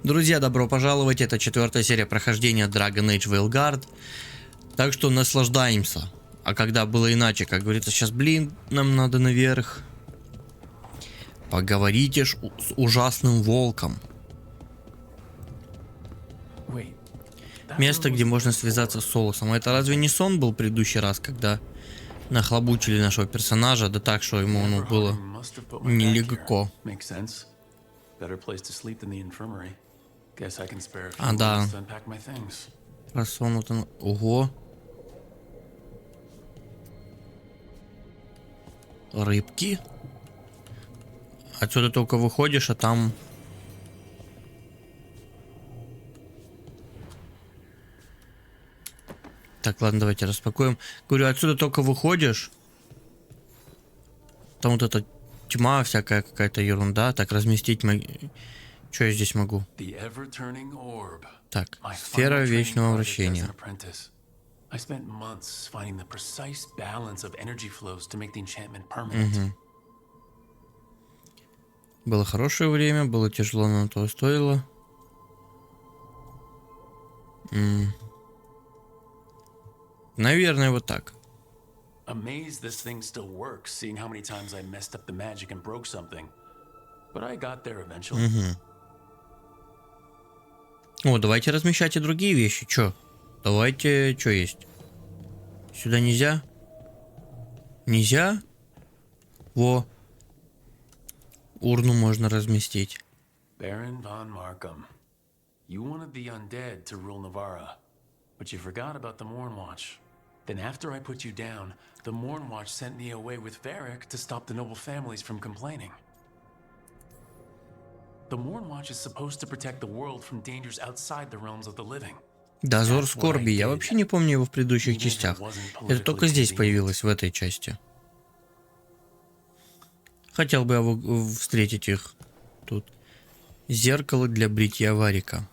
Друзья, добро пожаловать, это 4-я серия прохождения Dragon Age Veilguard. Так что наслаждаемся. А когда было иначе, как говорится, сейчас, блин, нам надо наверх. Поговорите с ужасным волком. Место, где можно связаться с Солосом. Это разве не сон был в предыдущий раз, когда нахлобучили нашего персонажа, да так, что ему было нелегко. А, да. Просунуто. Ого. Рыбки. Отсюда только выходишь, а там... Так, ладно, давайте распакуем. Говорю, отсюда только выходишь. Там вот эта тьма, всякая какая-то ерунда. Так, разместить... Что я здесь могу? Так, сфера вечного вращения. Угу. Было хорошее время, было тяжело, но того стоило. Наверное, вот так. Угу. О, давайте размещать и другие вещи. Чё? Давайте, что есть? Сюда нельзя? Нельзя? Во. Урну можно разместить. Baron von Markham, you wanted the undead to rule Navarra, but you forgot about the Mournwatch. Then after I put you down, the Mournwatch sent me away with Varric to stop the noble families from complaining. The Mournwatch is supposed to protect the world from dangers outside the realms of the living. Дозор скорби. Я вообще не помню его в предыдущих частях. Это только здесь появилось, в этой части. Хотел бы я встретить их тут. Зеркало для бритья Варика.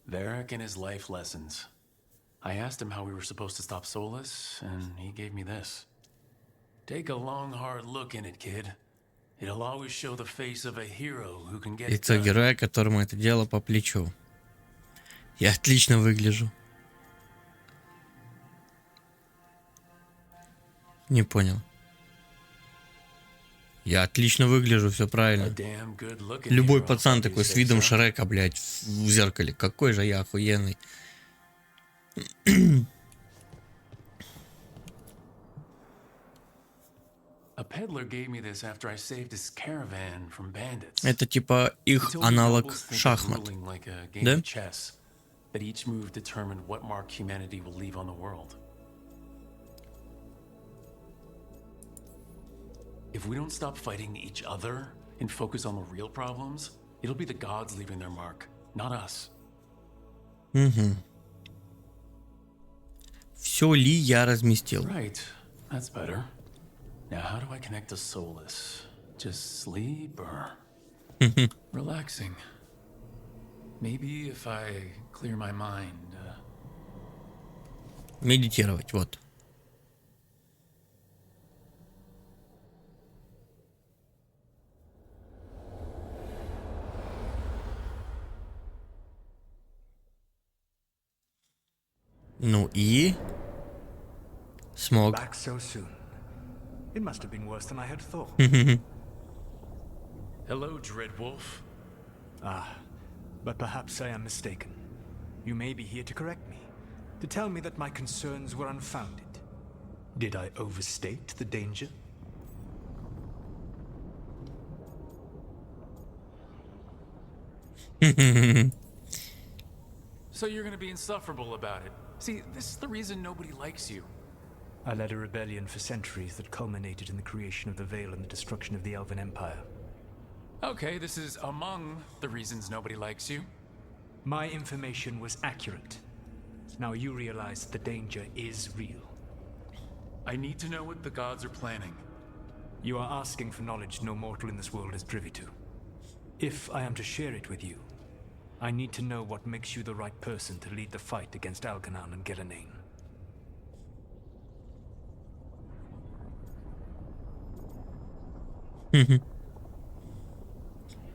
Varric and his life lessons. I asked him how we were supposed to stop Solus, and he gave me this. Take a long, hard look in it, kid. It'll always show the face of a hero who can get it Лицо done. героя, которому это дело по плечу. Я отлично выгляжу. Не понял. Я отлично выгляжу, все правильно. Любой пацан такой с видом Шрека, блядь, в зеркале. Какой же я охуенный. Это типа их аналог шахмат, да? If we don't stop fighting each other and focus on the real problems, it'll be the gods leaving their mark, not us. Угу. Все ли я разместил? Right, that's better. Now how do I connect to Solus? Just sleep or relaxing? Maybe if I clear my mind. Медитировать, вот. Ну и смог. Back so soon. It must have been worse than I had thought. Hello, Dreadwolf. Ah, but perhaps I am mistaken. You may be here to correct me, to tell me that my concerns were unfounded. Did I overstate the danger? So you're gonna be insufferable about it. See, this is the reason nobody likes you. I led a rebellion for centuries that culminated in the creation of the Veil and the destruction of the Elven Empire. Okay, this is among the reasons nobody likes you. My information was accurate. Now you realize that the danger is real. I need to know what the gods are planning. You are asking for knowledge no mortal in this world is privy to. If I am to share it with you, I need to know what makes you the right person to lead the fight against Algernon and Geranane.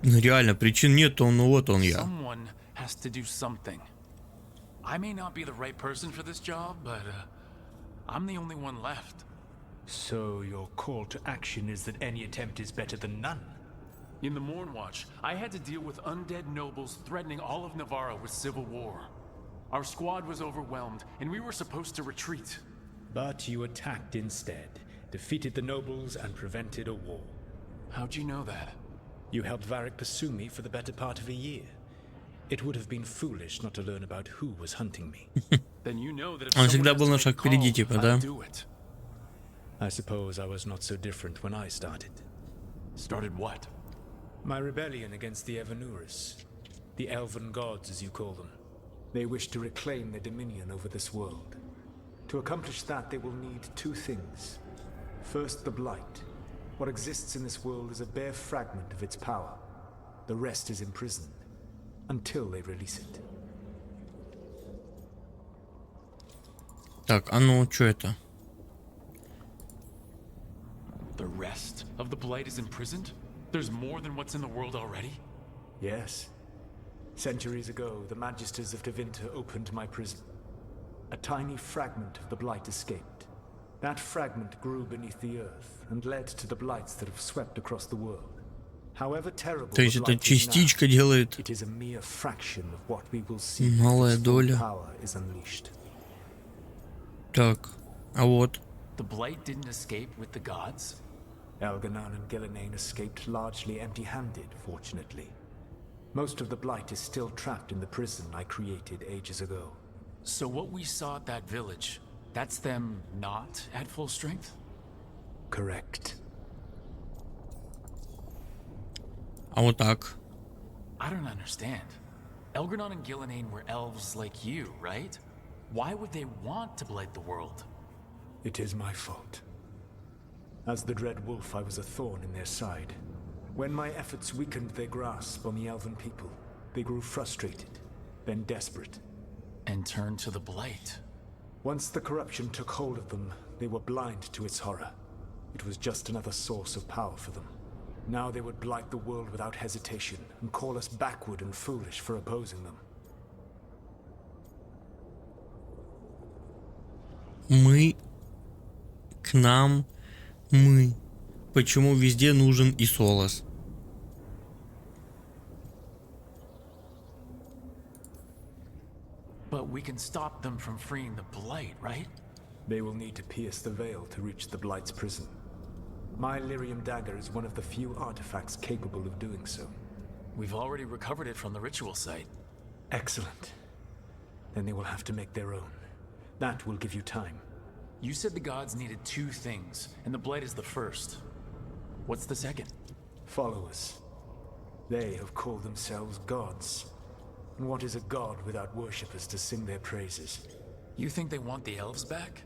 Реально, причин нет, ну вот он я. Someone has to do something. I may not be the right person for this job, but I'm the only one left. So your call to action is that any attempt is better than none? In the Mornwatch, I had to deal with undead nobles threatening all of Navarra with civil war. Our squad was overwhelmed, and we were supposed to retreat. But you attacked instead, defeated the nobles, and prevented a war. How'd you know that? You helped Varric pursue me for the better part of a year. It would have been foolish not to learn about who was hunting me. Then you know that if Он someone всегда has был to на make a шаг впереди, call, типа, I'll да? do it. I suppose I was not so different when I started. Started what? My rebellion against the Evanurus, the elven gods as you call them. They wish to reclaim their dominion over this world. To accomplish that, they will need two things. First, the Blight. What exists in this world is a bare fragment of its power. The rest is imprisoned, until they release it. Так, а ну, что это? The rest of the Blight is imprisoned? There's more than what's in the world already? Yes. Centuries ago, the Magisters of Tevinter opened my prison. A tiny fragment of the Blight escaped. That fragment grew beneath the earth and led to the Blights that have swept across the world. However terrible То есть the это Blight is now, частичка делает it is a mere fraction of what we will see малая if its full доля. power is unleashed. Так, а вот. The Blight didn't escape with the gods? Elganan and Gillenane escaped largely empty-handed, fortunately. Most of the Blight is still trapped in the prison I created ages ago. So what we saw at that village, that's them not at full strength? Correct. А вот так. I don't understand. Elgranon and Gillenane were elves like you, right? Why would they want to blight the world? It is my fault. As the Dread Wolf, I was a thorn in their side. When my efforts weakened their grasp on the elven people, they grew frustrated, then desperate. And turned to the Blight. Once the corruption took hold of them, they were blind to its horror. It was just another source of power for them. Now they would blight the world without hesitation and call us backward and foolish for opposing them. Мы, к нам, мы. Почему везде нужен и Солос? But we can stop them from freeing the Blight, right? They will need to pierce the veil to reach the Blight's prison. My Lyrium dagger is one of the few artifacts capable of doing so. We've already recovered it from the ritual site. Excellent. Then they will have to make their own. That will give you time. You said the gods needed two things, and the Blight is the first. What's the second? Followers. They have called themselves gods. And what is a god without worshippers to sing their praises? You think they want the elves back?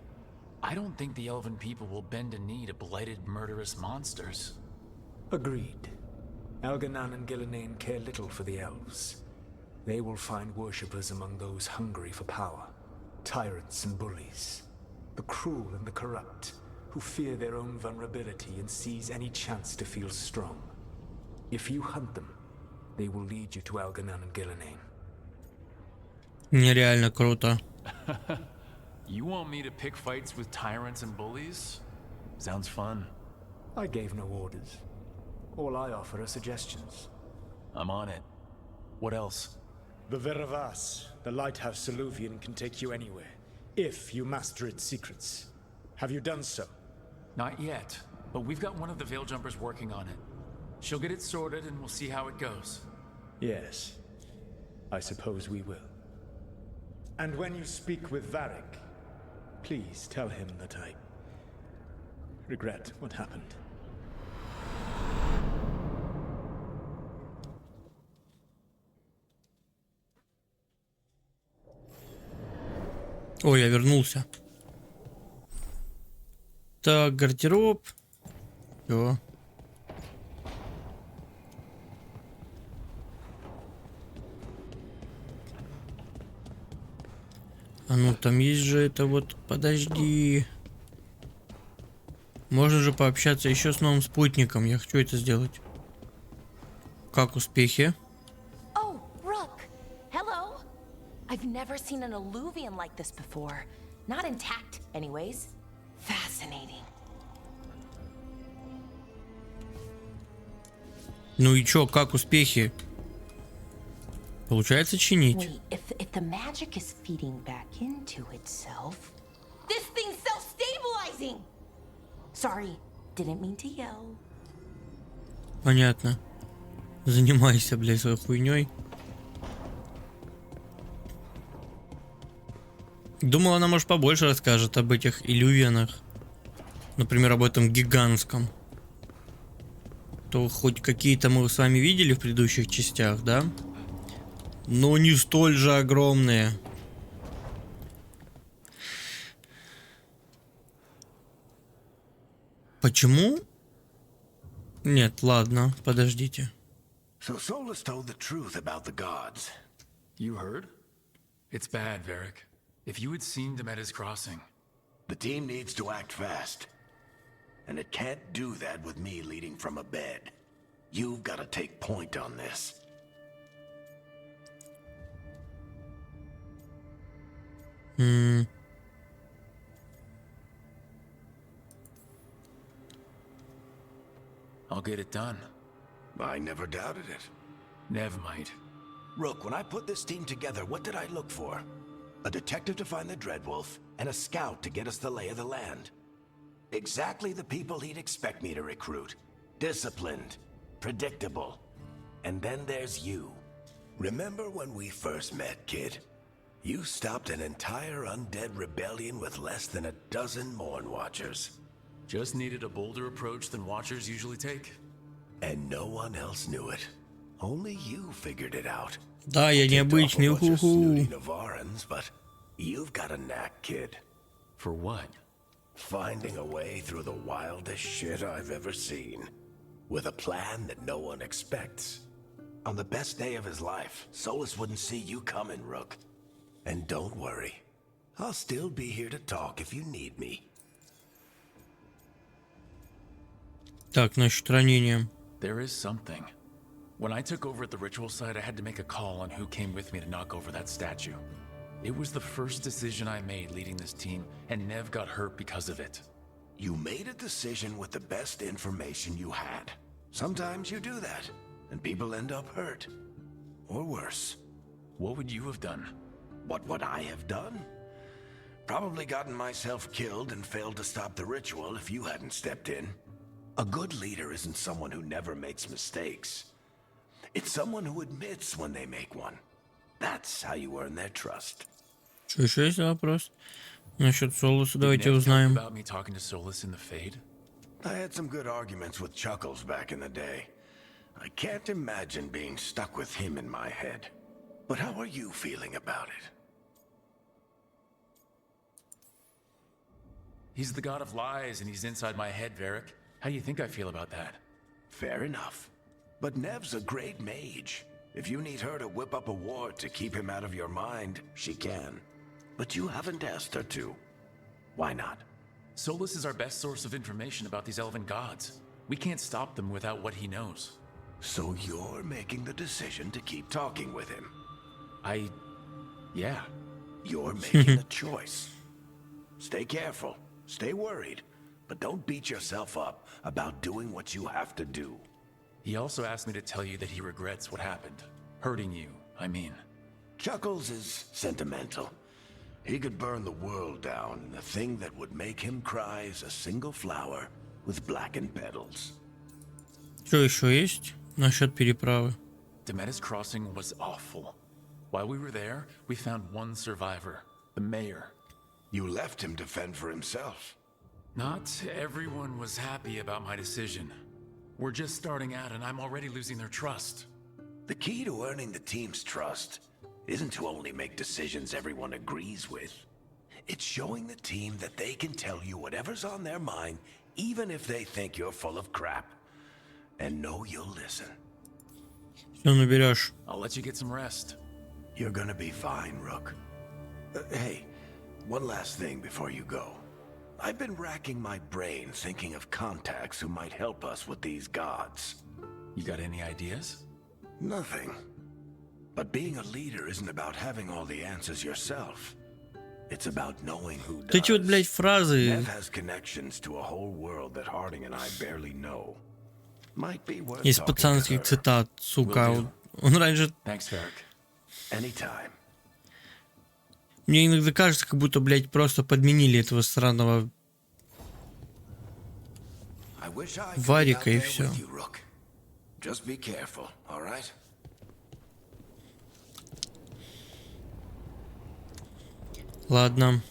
I don't think the elven people will bend a knee to blighted, murderous monsters. Agreed. Elganan and Gillenane care little for the elves. They will find worshippers among those hungry for power. Tyrants and bullies. The cruel and the corrupt, who fear their own vulnerability and seize any chance to feel strong. If you hunt them, they will lead you to Elganan and Gillenane. Нереально круто. You want me to pick fights with tyrants and bullies? Sounds fun. I gave no orders. All I offer are suggestions. I'm on it. What else? The Veravas, the lighthouse Soluvian, can take you anywhere, if you master its secrets. Have you done so? Not yet, but we've got one of the Veil Jumpers working on it. She'll get it sorted and we'll see how it goes. Yes. I suppose we will. And when you speak with Varric, please tell him that I regret what happened. Ой, я вернулся. Так, гардероб. Всё. А ну там есть же это вот. Подожди. Можно же пообщаться еще с новым спутником. Я хочу это сделать. Как успехи? Oh, Rook. Hello. I've never seen an alluvium like this before. Not intact, anyways. Fascinating. Ну и чё, как успехи? Получается чинить? Wait, if the magic is feeding back into itself, this thing's self-stabilizing. Sorry, didn't mean to yell. Понятно. Занимайся, блядь, своей хуйней. Думал, она, может, побольше расскажет об этих иллювианах. Например, об этом гигантском. То хоть какие-то мы с вами видели в предыдущих частях, да? Но не столь же огромные. Почему? Нет, ладно, подождите. So Solus told the truth about the gods. You heard? It's bad, Varric. If you had seen him at his crossing. The team needs to act fast. And it can't do that with me leading from a bed. You've got to take point on this. I'll get it done. I never doubted it. Never mind. Rook, when I put this team together, what did I look for? A detective to find the Dreadwolf, and a scout to get us the lay of the land. Exactly the people he'd expect me to recruit. Disciplined, predictable. And then there's you. Remember when we first met, kid? You stopped an entire undead rebellion with less than a dozen Morn Watchers. Just needed a bolder approach than Watchers usually take. And no one else knew it. Only you figured it out. Да, я необычный, уху-ху. Navarans, but you've got a knack, kid. For what? Finding a way through the wildest shit I've ever seen. With a plan that no one expects. On the best day of his life, Solus wouldn't see you coming, Rook. And don't worry. I'll still be here to talk if you need me. Так, насчет ранения. There is something. When I took over at the ritual site, I had to make a call on who came with me to knock over that statue. It was the first decision I made leading this team, and Nev got hurt because of it. You made a decision with the best information you had. Sometimes you do that, and people end up hurt. Or worse. What would you have done? What would I have done? Probably gotten myself killed and failed to stop the ritual if you hadn't stepped in. A good leader isn't someone who never makes mistakes. It's someone who admits when they make one. That's how you earn their trust. Что, еще есть вопрос? Насчет Солуса давайте Did Nev tell you узнаем. about me talking to Solus in the Fade? I had some good arguments with Chuckles back in the day. I can't imagine being stuck with him in my head. But how are you feeling about it? He's the god of lies, and he's inside my head, Varric. How do you think I feel about that? Fair enough. But Nev's a great mage. If you need her to whip up a ward to keep him out of your mind, she can. But you haven't asked her to. Why not? Solus is our best source of information about these elven gods. We can't stop them without what he knows. So you're making the decision to keep talking with him. Yeah. You're making a choice. Stay careful, stay worried, but don't beat yourself up about doing what you have to do. He also asked me to tell you that he regrets what happened. Hurting you, I mean. Chuckles is sentimental. He could burn the world down, and the thing that would make him cry is a single flower with blackened petals. Что еще есть насчет переправы? Demetis Crossing was awful. While we were there, we found one survivor, the mayor. You left him to fend for himself. Not everyone was happy about my decision. We're just starting out, and I'm already losing their trust. The key to earning the team's trust isn't to only make decisions everyone agrees with. It's showing the team that they can tell you whatever's on their mind, even if they think you're full of crap. And know you'll listen. Все наберешь. I'll let you get some rest. You're gonna be fine, Rook. Hey, one last thing before you go. I've been racking my brain thinking of contacts who might help us with these gods. You got any ideas? Nothing. But being a leader isn't about having all the answers yourself. It's about knowing who does. Эти вот, блядь, фразы. Nev has connections to a whole world that Harding and I barely know. Might be worth Из talking to пацанских her. цитат, сука. Will do. Он раньше... Thanks, Varric. Anytime. Мне иногда кажется, как будто, блядь, просто подменили этого сраного I wish I could be out Варика и there все. with you, Rook. Just be careful, all right? Ладно.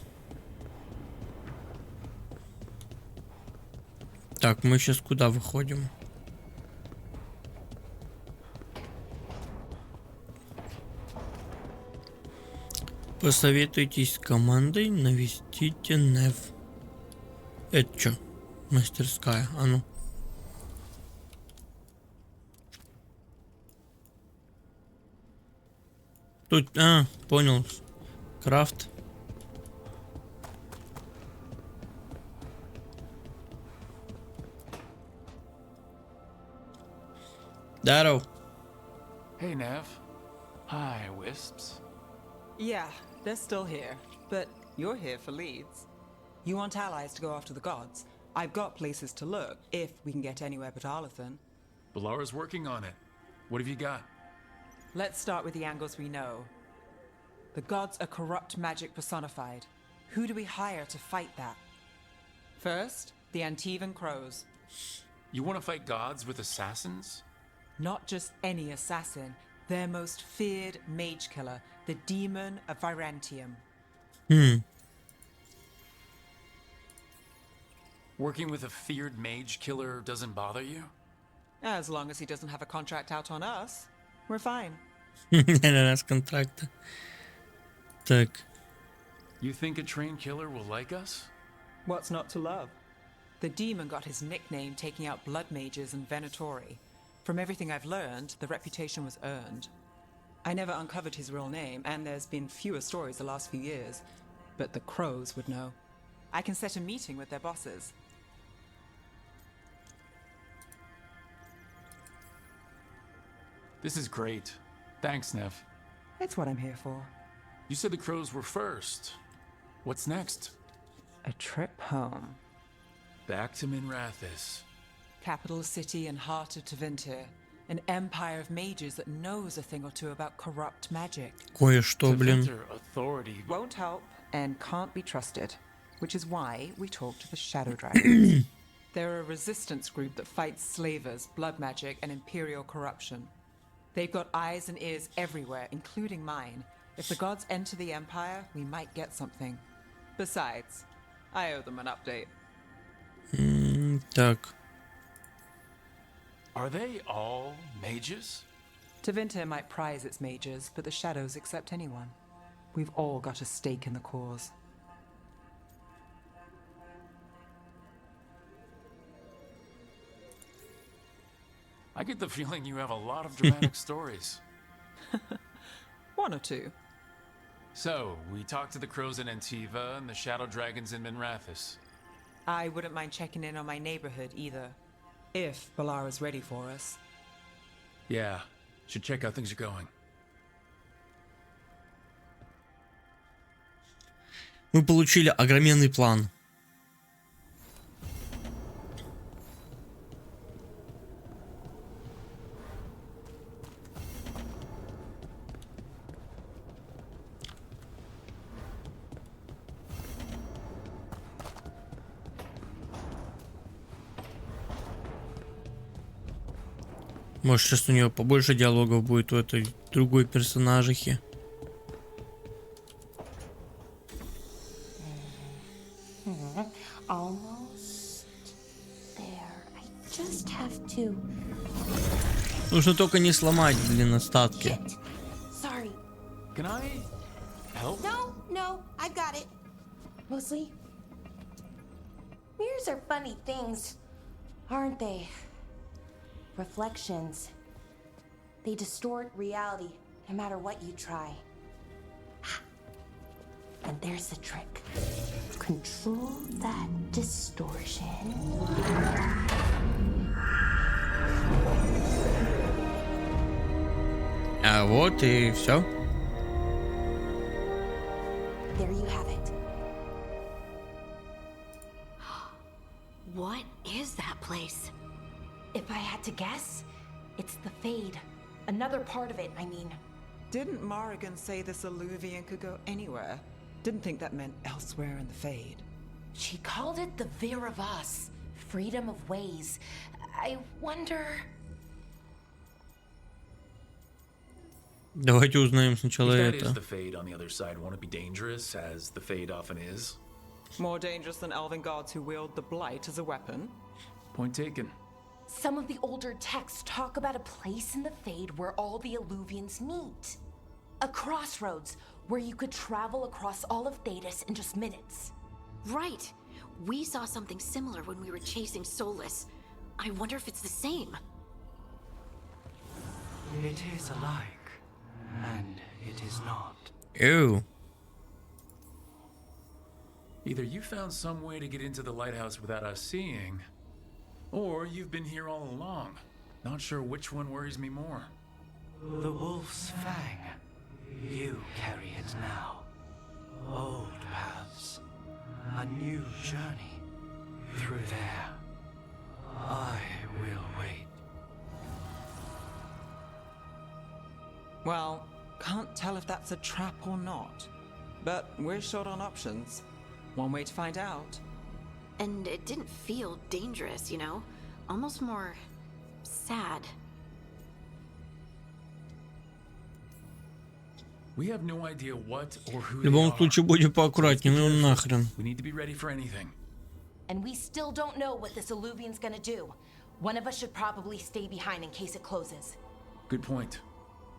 Так, мы сейчас куда выходим? Посоветуйтесь с командой, навестите Нев. Это что? Мастерская, а ну. Тут, понял. Крафт. Здорово. Hey, Nev. Hi, Wisps. Yeah, they're still here, but you're here for leads. You want allies to go after the gods? I've got places to look, if we can get anywhere but Arlathan. Balara's working on it. What have you got? Let's start with the angles we know. The gods are corrupt magic personified. Who do we hire to fight that? First, the Antivan Crows. You want to fight gods with assassins? Not just any assassin, their most feared mage killer, the Demon of Virantium. Working with a feared mage killer doesn't bother you? As long as he doesn't have a contract out on us, we're fine. Раз контракта. Так. You think a trained killer will like us? What's not to love? The demon got his nickname taking out blood mages and Venatori. From everything I've learned, the reputation was earned. I never uncovered his real name, and there's been fewer stories the last few years, but the Crows would know. I can set a meeting with their bosses. This is great. Thanks, Nev. It's what I'm here for. You said the crows were first. What's next? A trip home. Back to Minrathis. Capital city and heart of Tevinter. An empire of mages that knows a thing or two about corrupt magic. Кое-что, блин. Tevinter authority. Won't help and can't be trusted, which is why we talk to the Shadow Dragons. They're a resistance group that fights slavers, blood magic, and imperial corruption. They've got eyes and ears everywhere, including mine. If the gods enter the empire, we might get something. Besides, I owe them an update. Так. Are they all mages? Tevinter might prize its mages, but the shadows accept anyone. We've all got a stake in the cause. I get the feeling you have a lot of dramatic stories. One or two. So, we talked to the crows in Antiva and the shadow dragons in Minrathis. I wouldn't mind checking in on my neighborhood either. If Balara's ready for us. Yeah, should check how things are going. Мы получили огроменный план. Может, сейчас у нее побольше диалогов будет у этой другой персонажихи. Almost there. I just have to. Нужно только не сломать, блин, остатки. Shit. Sorry. Can I help? No, I've got it. Mostly. Mirrors are funny things, aren't they? Reflections. They distort reality, no matter what you try. And there's the trick. Control that distortion. А вот и все. There you have it. What is that place? If I had to guess, it's the Fade. Another part of it, I mean. Didn't Morrigan say this Illuvian could go anywhere? Didn't think that meant elsewhere in the Fade. She called it the Veer of Us, freedom of ways. I wonder... Давайте узнаем сначала If that это. is the Fade on the other side, won't it be dangerous, as the Fade often is? More dangerous than elven guards who wield the Blight as a weapon? Point taken. Some of the older texts talk about a place in the Fade where all the Illuvians meet. A crossroads where you could travel across all of Thedas in just minutes. Right. We saw something similar when we were chasing Solus. I wonder if it's the same. It is alike, and it is not. Ew. Either you found some way to get into the lighthouse without us seeing, or you've been here all along. Not sure which one worries me more. The wolf's fang. You carry it now. Old paths. A new journey. Through there. I will wait. Well, can't tell if that's a trap or not. But we're short on options. One way to find out. And it didn't feel dangerous, you know? Almost more sad. We have no idea what or who В they любом are. случае будь поаккуратнее, ну нахрен. We need to be ready for anything. And we still don't know what this Illuvian's gonna do. One of us should probably stay behind in case it closes. Good point.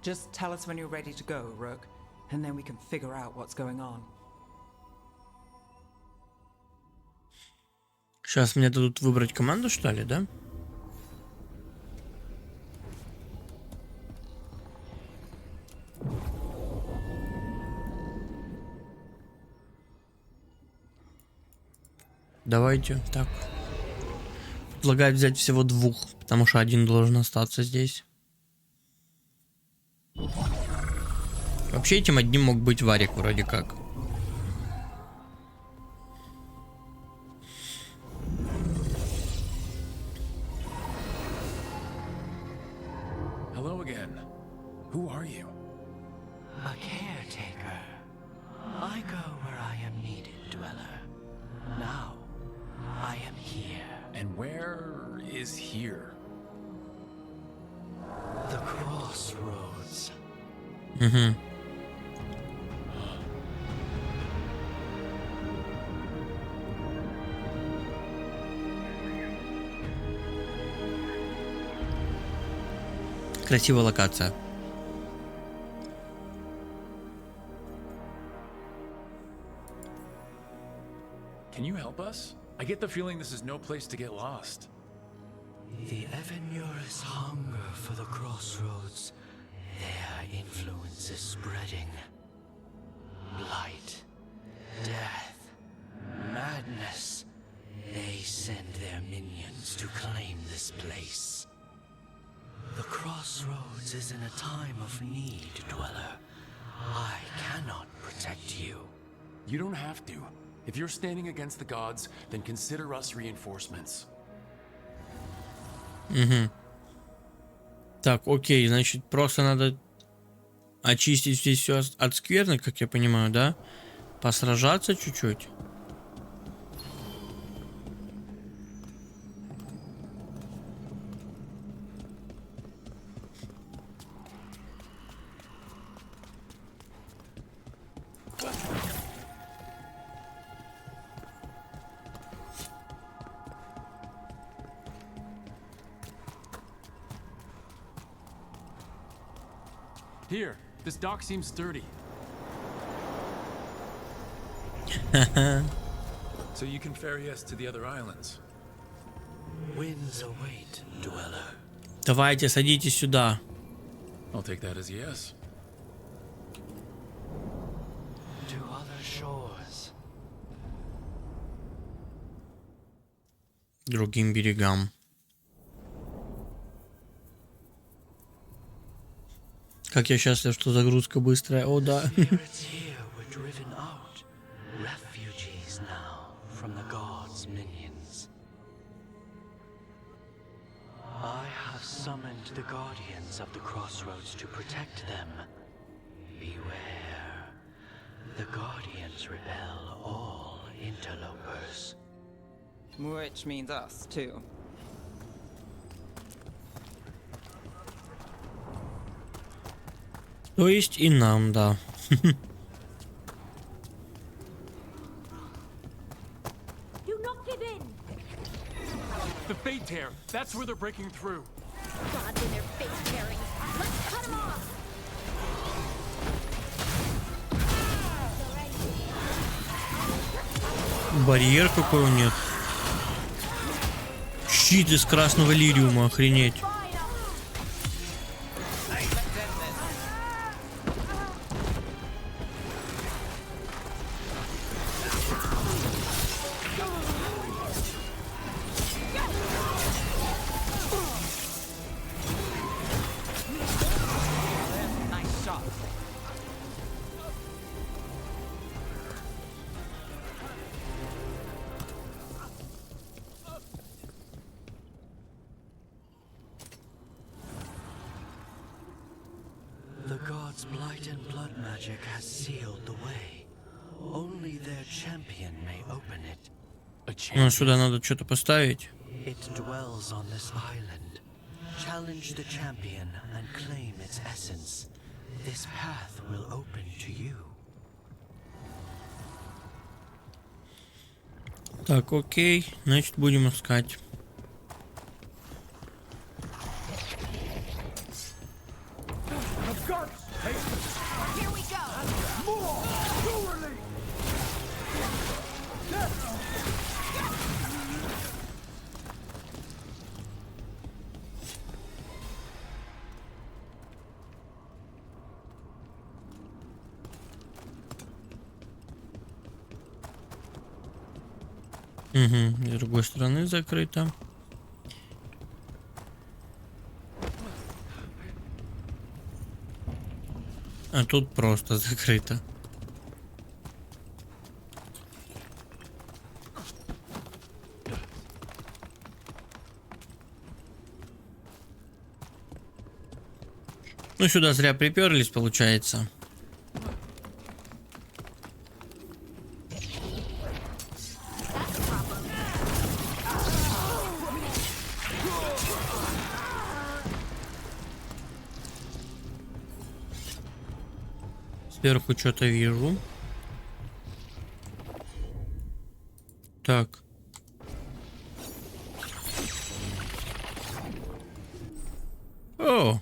Just tell us when you're ready to go, Rook, and then we can figure out what's going on. Сейчас мне дадут выбрать команду, что ли, да? Давайте, так. Предлагаю взять всего двух, потому что один должен остаться здесь. Вообще этим одним мог быть Варик вроде как. Hello again. Who are you? A caretaker. I go where I am needed, dweller. Now, I am here. And where is here? The crossroads. Угу. Красивая локация. Can you help us? I get the feeling this is no place to get lost. The Evanurus hunger for the crossroads. Their influence is spreading. Blight, death, madness. They send their minions to claim this place. The crossroads is in a time of need, dweller. I cannot protect you. You don't have to. If you're standing against the gods, then consider us reinforcements. Угу. Так, окей, значит, просто надо очистить здесь все от скверны, как я понимаю, да? Посражаться чуть-чуть. Here, this dock seems sturdy. So you can ferry us to the other islands. Winds await, dweller. Давайте, садитесь сюда. I'll take that as a yes. To other shores. Другим берегам. Как я счастлив, что загрузка быстрая. О, да. Spirits here were driven out, refugees now from the gods' minions. I have summoned the guardians of the crossroads to protect them. Beware. The guardians repel all interlopers. Which means us, too. То есть и нам, да. Do not give in. The Fade Tear. That's where they're breaking through. Gods in their face tearing. Let's cut them off. Барьер какой у них. Щит из красного лириума, охренеть. The gods' blight and blood magic has sealed the way. Only their champion may open it. A Ну, champion. сюда надо что-то поставить. It dwells on this island. Challenge the champion and claim its essence. This path will open to you. Так, окей. Значит, будем искать. Here we go. Угу, с другой стороны закрыто. А тут просто закрыто. Ну, сюда зря приперлись, получается. Сверху что-то вижу. Так. О!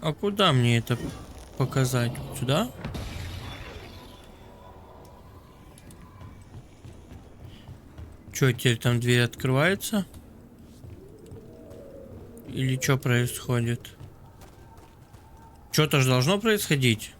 А куда мне это показать? Сюда? Чё, теперь там дверь открывается? Или что происходит? Что-то же должно происходить.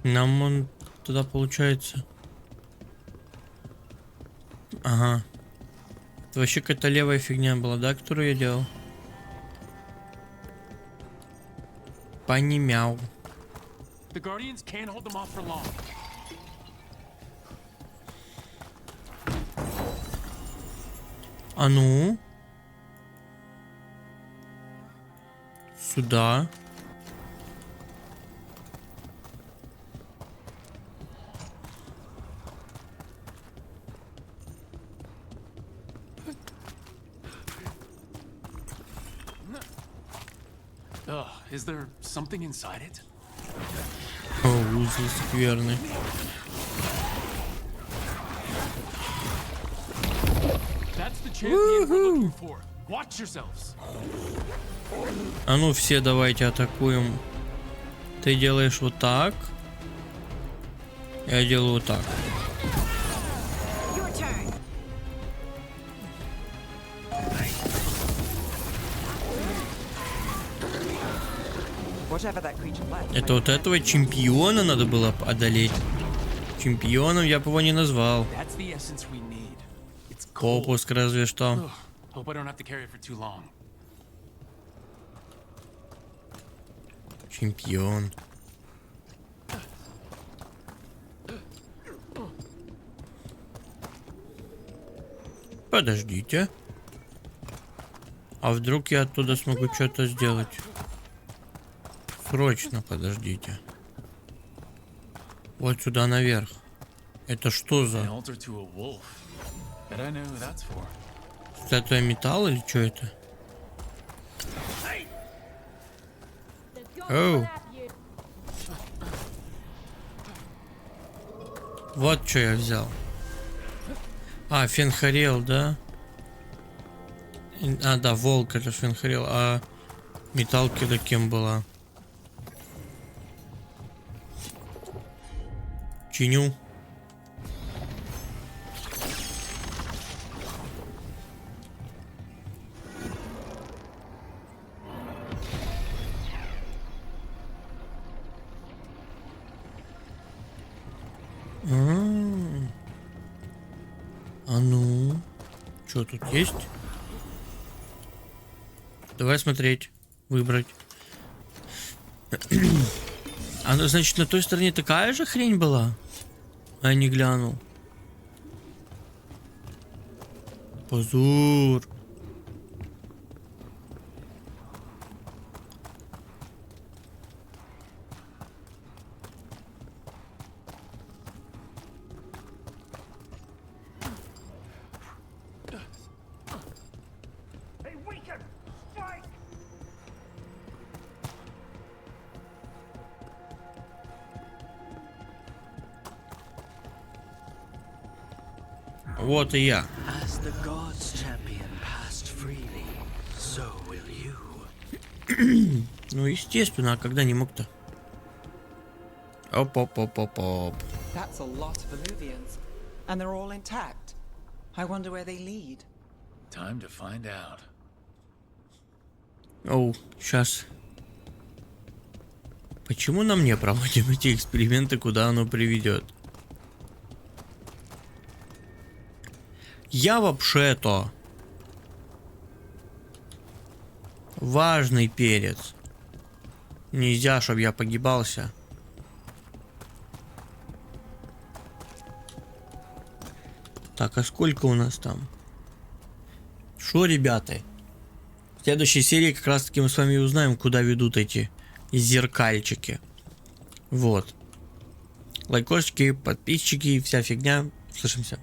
Нам он туда получается. Ага. Это вообще какая-то левая фигня была, да, которую я делал? Понимял. The Guardians can't hold them off for long. А ну? Сюда. Is there something inside it? О, узел скверный. That's the champion we're looking for. Watch yourselves. А ну все давайте атакуем. Ты делаешь вот так. Я делаю вот так. Your turn. Whatever that creature left. Это вот этого чемпиона надо было одолеть. Чемпионом я бы его не назвал. That's the essence we need. It's cold. Попуск разве что. Ugh, hope I don't have to carry it for too long. Чемпион. Подождите. А вдруг я оттуда смогу что-то сделать? Срочно подождите. Вот сюда наверх. Это что An за altar to a wolf. Bet I know who that's for. статуя металла или что это? Оу. Вот что я взял. А, фенхорел, да? А, да, волк это фенхорел. А металлки-то кем была? Чиню. А ну, что тут есть? Давай смотреть, выбрать. А ну, значит, на той стороне такая же хрень была? А я не глянул. Позор. Вот и я. As the gods' champion passed freely, so will you. Ну, естественно, а когда не мог-то? Оп-оп-оп-оп-оп. That's a lot of Illuvians. And they're all intact. I wonder where they lead. Time to find out. Оу, сейчас. Почему нам не проводим эти эксперименты, куда оно приведет? Я вообще-то важный перец. Нельзя, чтобы я погибался. Так, а сколько у нас там? Шо, ребята? В следующей серии как раз таки мы с вами узнаем, куда ведут эти зеркальчики. Вот. Лайкосики, подписчики, вся фигня. Слышимся.